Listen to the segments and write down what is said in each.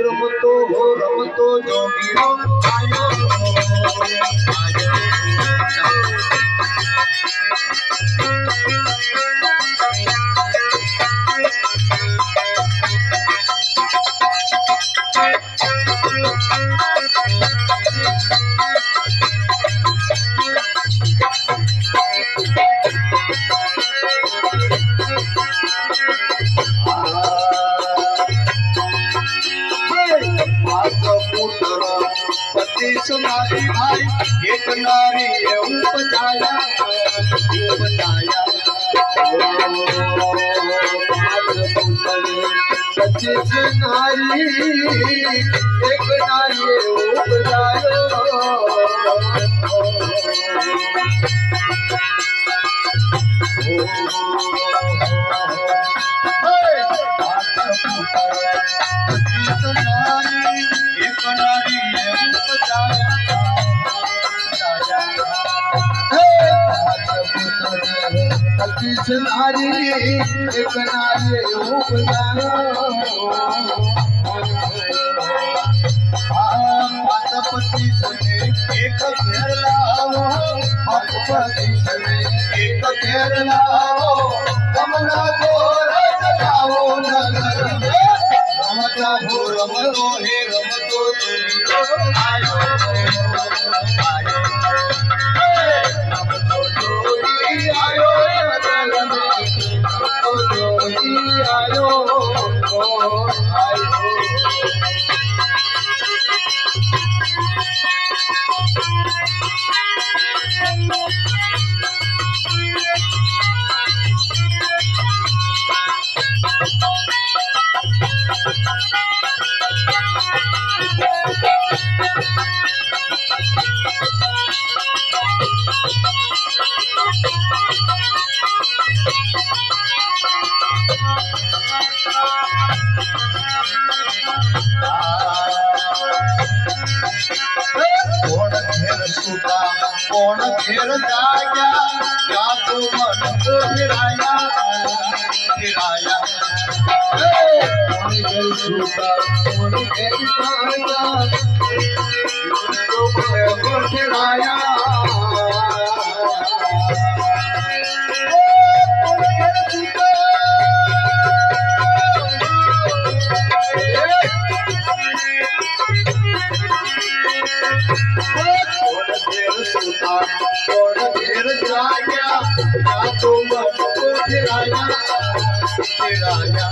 रमतो जोगी सुनारी भाई एक नारी उपजाया पच्चीस नारी एक नारी उपजाया नारी एक नारी उपजाया पति सने एक घेर लाओ पति सने एक घेर लाओ कमला गोर जगाओ नगर रमता हो रमतो हे रमतो आयो कौन घेर जाया क्या तू मन को फिराया फिराया कौन घेर सूता कौन घेर जाया तो मन को फिराया कौन घेर सूता कौन घेर जाया क्या तो मन को फिराया फिराया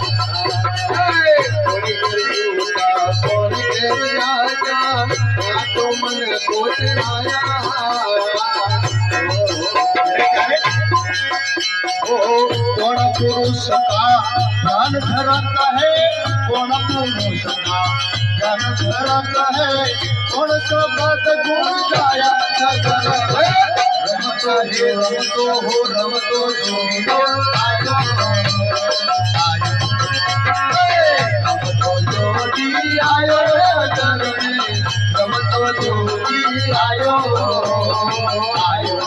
कौन घेर सूता कौन घेर जाया क्या तो मन को फिराया कौन पुरुष का ध्यान धराता है कौन पुरुष का रंग है कौन सा बात गुण गाया रमत है रमतो हो रमतो जो आयो रमतो जोगी आयो रमतो जोगी आयो आयो